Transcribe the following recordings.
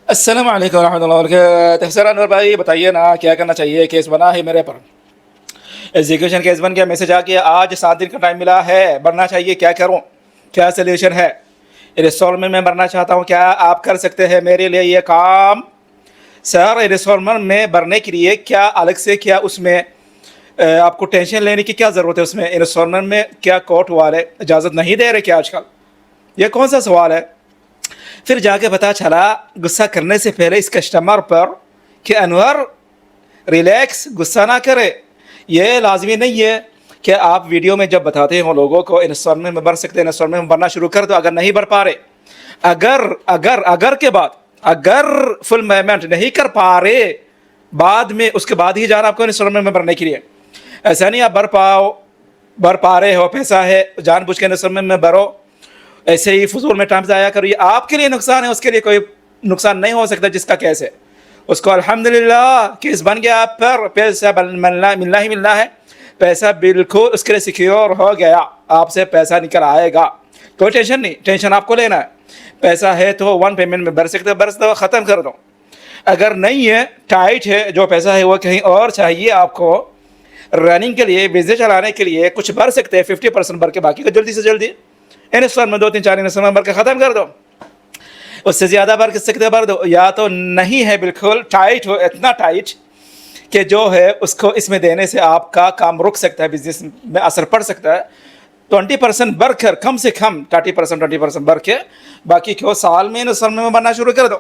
السلام علیکم ورحمۃ اللہ وبرکاتہ. سر انور بھائی بتائیے نا کیا کرنا چاہیے. کیس بنا ہے میرے پر, ایگزیکیوشن کیس بن گیا, میسج آ گیا آج 7 دن کا ٹائم ملا ہے, بھرنا چاہیے, کیا کروں, کیا سلیوشن ہے. انسٹالمنٹ میں بھرنا چاہتا ہوں, کیا آپ کر سکتے ہیں میرے لیے یہ کام. سر انسٹالمنٹ میں بھرنے کے لیے کیا الگ سے, کیا اس میں آپ کو ٹینشن لینے کی کیا ضرورت ہے. اس میں انسٹالمنٹ میں کیا کورٹ والے اجازت نہیں دے رہے کیا آج کل؟ یہ کون سا سوال ہے. پھر جا کے پتا چلا غصہ کرنے سے پہلے اس کسٹمر پر کہ انور ریلیکس, غصہ نہ کرے. یہ لازمی نہیں ہے کہ آپ ویڈیو میں جب بتاتے ہوں لوگوں کو انسٹالمنٹ میں بھر سکتے ہیں, انسٹالمنٹ میں بھرنا شروع کر دو. اگر نہیں بھر پا رہے, اگر کے بعد اگر فل پیمنٹ نہیں کر پا رہے, بعد میں اس کے بعد ہی جانا آپ کو انسٹالمنٹ میں بھرنے کے لیے. ایسا نہیں آپ بھر پا رہے ہو, پیسہ ہے, جان بوجھ کے انسٹالمنٹ میں بھرو, ایسے ہی فضول میں ٹائم ضائع کرو. یہ آپ کے لیے نقصان ہے, اس کے لیے کوئی نقصان نہیں ہو سکتا. جس کا کیس ہے اس کو الحمدللہ کیس بن گیا آپ پر, پیسہ ملنا ہی ملنا ہے. پیسہ بالکل اس کے لیے سیکیور ہو گیا, آپ سے پیسہ نکل آئے گا, کوئی ٹینشن نہیں. ٹینشن آپ کو لینا ہے. پیسہ ہے تو 1 پیمنٹ میں بھر سکتے, برس دو, ختم کر دو. اگر نہیں ہے, ٹائٹ ہے, جو پیسہ ہے وہ کہیں اور چاہیے آپ کو رننگ کے لیے, بزنس چلانے کے لیے, کچھ بھر سکتے ہیں 50% بھر کے, باقی کو جلدی سے جلدی انسٹالمنٹ 2-3-4 انسٹالمنٹ بھر کے ختم کر دو. اس سے زیادہ بھر سکتے بھر دو, یا تو نہیں ہے بالکل ٹائٹ ہو, اتنا ٹائٹ کہ جو ہے اس کو اس میں دینے سے آپ کا کام رک سکتا ہے, بزنس میں اثر پڑ سکتا ہے. 20% بھر کر, کم سے کم 20% بھر کے, باقی کو سال میں انسٹالمنٹ میں بھرنا شروع کر دو.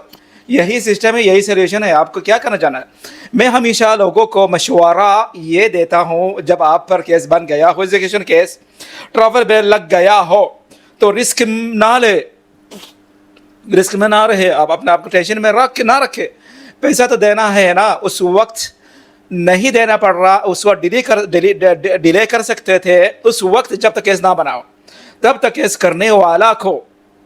یہی سسٹم ہے, یہی سلیوشن ہے. آپ کو کیا کرنا چاہنا ہے. میں ہمیشہ لوگوں کو مشورہ یہ دیتا ہوں, جب آپ پر کیس بن گیا ہو, ایگزیکیوشن کیس, ٹریول بیل لگ گیا ہو, تو رسک نہ لے, رسک میں نہ رہے. آپ اپنے آپ کو ٹینشن میں نہ رکھے. پیسہ تو دینا ہے نا, اس وقت نہیں دینا پڑ رہا, اس وقت ڈیلے کر سکتے تھے. اس وقت جب تک کیس نہ بناؤ, تب تک کیس کرنے والا کو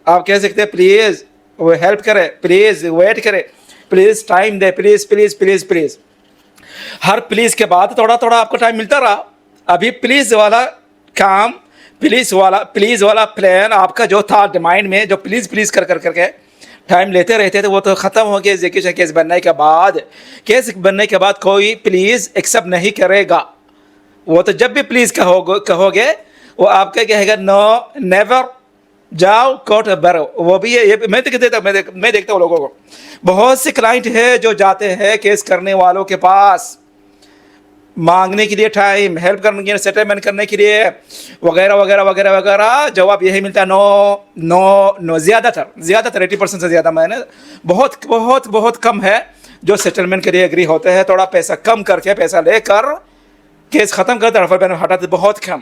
آپ کہہ سکتے ہیں پلیز وہ ہیلپ کرے, پلیز ویٹ کرے, please time they, please please please please. Hare please کے بعد تھوڑا تھوڑا آپ کو ٹائم ملتا رہا. ابھی پلیز والا کام, پلیز والا پلان آپ کا جو تھا مائنڈ میں, جو پلیز کر کے ٹائم لیتے رہتے تھے, وہ تو ختم ہو گیا. ایگزیکیوشن کیس بننے کے بعد کوئی پلیز ایکسیپٹ نہیں کرے گا. وہ تو جب بھی پلیز کہو گے, وہ آپ کا کہے گا نو نیور, جاؤ کورٹ بھرو. وہ بھی ہے, میں دیکھتا ہوں لوگوں کو. بہت سے کلائنٹ ہے جو جاتے ہیں کیس کرنے والوں کے پاس مانگنے کے لیے ٹائم, ہیلپ کرنے کے لیے, سیٹلمنٹ کرنے کے لیے, وغیرہ وغیرہ وغیرہ وغیرہ. جواب یہی ملتا ہے نو. زیادہ تر 80% سے زیادہ, میں نے بہت کم ہے جو سیٹلمنٹ کے لیے ایگری ہوتے ہیں. تھوڑا پیسہ کم کر کے, پیسہ لے کر کیس ختم کرتے, رفع بین ہٹاتے, بہت کم.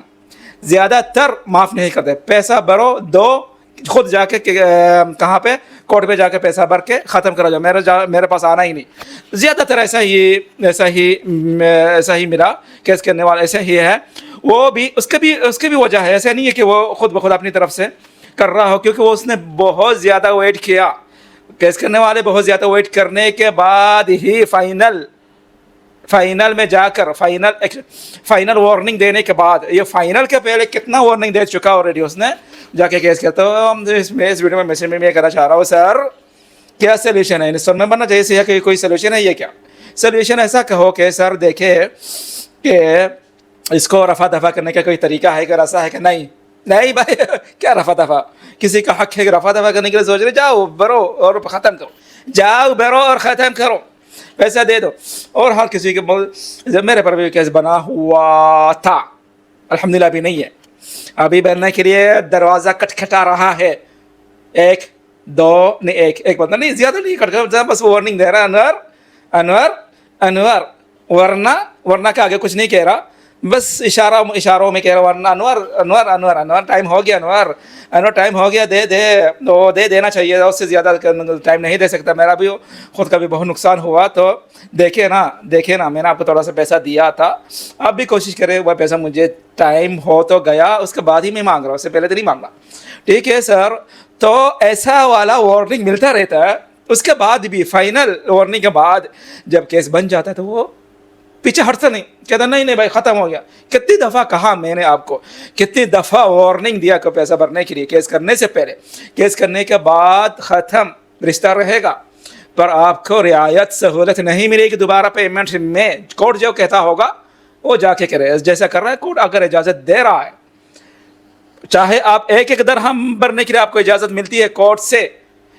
زیادہ تر معاف نہیں کرتے. پیسہ بھرو, دو, خود جا کے کہاں پہ, کورٹ پہ جا کے پیسہ بھر کے ختم کرا جاؤ, میرے پاس آنا ہی نہیں. زیادہ تر ایسا ہی میرا کیس کرنے والا ایسا ہی ہے. وہ بھی اس کی بھی وجہ ہے, ایسا نہیں ہے کہ وہ خود بخود اپنی طرف سے کر رہا ہو, کیونکہ وہ اس نے بہت زیادہ ویٹ کیا. کیس کرنے والے بہت زیادہ ویٹ کرنے کے بعد ہی فائنل میں جا کر, فائنل وارننگ دینے کے بعد, یہ فائنل کے پہلے کتنا وارننگ دے چکا آلریڈی اس نے, جا کے کیس کیا. تو اس ویڈیو میں میسج میں کہنا چاہ رہا ہوں, سر کیا سلیوشن ہے. انسٹالمنٹ بننا چاہیے کہ کوئی سلیوشن ہے. یہ کیا سلیوشن, ایسا کہو کہ سر دیکھے کہ اس کو رفع دفع کرنے کا کوئی طریقہ ہے, اگر ایسا ہے کہ نہیں بھائی, کیا رفع دفع, کسی کا حق ہے کہ رفع دفع کرنے کے لیے سوچ رہے, جاؤ بھرو اور ختم کرو, جاؤ بھرو اور ختم کرو, پیسہ دے دو. اور ہر کسی کے جب میرے پر بھی کیس بنا ہوا تھا, الحمدللہ ابھی نہیں ہے. ابھی بننے کے لیے دروازہ کٹکھٹا رہا ہے. ایک بندہ نہیں, زیادہ نہیں کٹکھٹا, بس وارننگ دے رہا, انور ورنہ کے آگے کچھ نہیں کہہ رہا, بس اشاروں میں کہہ رہا, ورنہ انور ٹائم ہو گیا, انور ٹائم ہو گیا, دے دینا چاہیے, اس سے زیادہ ٹائم نہیں دے سکتا. میرا بھی خود کا بھی بہت نقصان ہوا, تو دیکھے نا, میں نے آپ کو تھوڑا سا پیسہ دیا تھا, آپ بھی کوشش کریں. وہ پیسہ مجھے ٹائم ہو تو گیا, اس کے بعد ہی میں مانگ رہا ہوں, اس سے پہلے تو نہیں مانگا. ٹھیک ہے سر. تو ایسا والا وارننگ ملتا رہتا ہے. اس کے بعد بھی فائنل وارننگ کے بعد جب کیس بن جاتا ہے تو وہ پیچھے ہٹتا نہیں, کہتا نہیں بھائی ختم ہو گیا. کتنی دفعہ کہا میں نے آپ کو, کتنی دفعہ وارننگ دیا کہ پیسہ بھرنے کے لیے, کیس کرنے سے پہلے, کیس کرنے کے بعد ختم, رشتہ رہے گا. پر آپ کو رعایت سہولت نہیں ملے گی دوبارہ پیمنٹ میں. کورٹ جو کہتا ہوگا وہ جا کے کرے, جیسا کر رہا ہے کورٹ اگر اجازت دے رہا ہے. چاہے آپ ایک ایک درہم بھرنے کے لیے آپ کو اجازت ملتی ہے کورٹ سے,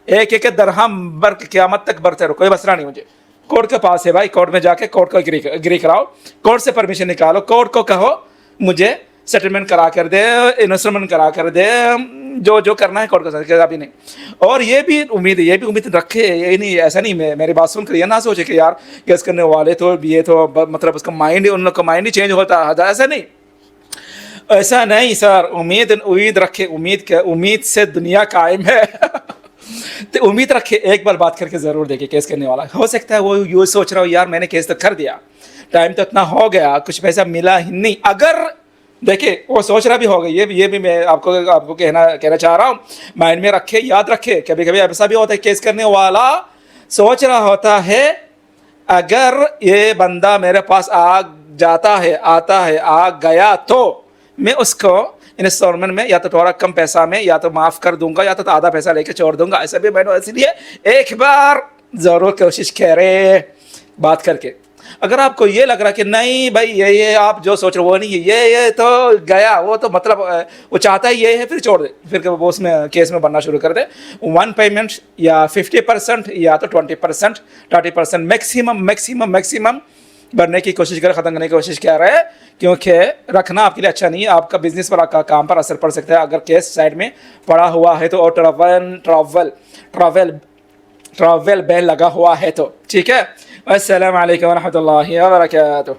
ایک ایک درہم بھر کے قیامت تک بھرتے رہو, کوئی مسئلہ نہیں. مجھے کورٹ کے پاس ہے بھائی, کورٹ میں جا کے کورٹ کو اگری کراؤ, کورٹ سے پرمیشن نکالو, کورٹ کو کہو مجھے سیٹلمنٹ کرا کر دے, انویسٹمنٹ کرا کر دے, جو کرنا ہے کورٹ کو ساتھ ابھی نہیں. اور یہ بھی امید رکھے, یہ نہیں ایسا نہیں, میری بات سن کر یہ نہ سوچے کہ یار کیس کرنے والے تو یہ تو مطلب اس کا مائنڈ, ان لوگ کا مائنڈ ہی چینج ہوتا ہے, ایسا نہیں, ایسا نہیں سر. امید رکھے, امید سے دنیا قائم ہے. تو امید رکھے, ایک بار بات کر کے ضرور دیکھیں کیس کرنے والا. ہو سکتا ہے وہ یہ سوچ رہا ہو یار میں نے کیس تو کر دیا, ٹائم تو اتنا ہو گیا, کچھ پیسہ ملا ہی نہیں. اگر دیکھیں وہ سوچ رہا بھی ہوگا, یہ بھی میں آپ کو کہنا چاہ رہا ہوں, مائنڈ میں رکھے, یاد رکھے. کبھی کبھی ایسا بھی ہوتا ہے کیس کرنے والا سوچ رہا ہوتا ہے اگر یہ بندہ میرے پاس آتا ہے آ گیا تو میں اس کو انسٹالمنٹ میں یا تو تھوڑا کم پیسہ میں یا تو معاف کر دوں گا یا تو آدھا پیسہ لے کے چھوڑ دوں گا. ایسا بھی میں نے, اس لیے ایک بار ضرور کوشش کرے بات کر کے. اگر آپ کو یہ لگ رہا کہ نہیں بھائی یہ آپ جو سوچ رہے وہ نہیں ہے, یہ تو گیا, وہ تو مطلب وہ چاہتا ہی یہ ہے, پھر چھوڑ دے, پھر وہ اس میں کیس میں بننا شروع کر دے. 1 پیمنٹ یا 50% یا تو 20%, 30% میکسیمم بھرنے کی کوشش کرے, ختم کرنے کی کوشش کیا رہے, کیونکہ رکھنا آپ کے لیے اچھا نہیں ہے. آپ کا بزنس پر, آپ کا کام پر اثر پڑ سکتا ہے اگر کیس سائڈ میں پڑا ہوا ہے تو, اور ٹریول بیل لگا ہوا ہے تو. ٹھیک ہے. السلام علیکم ورحمۃ اللہ وبرکاتہ.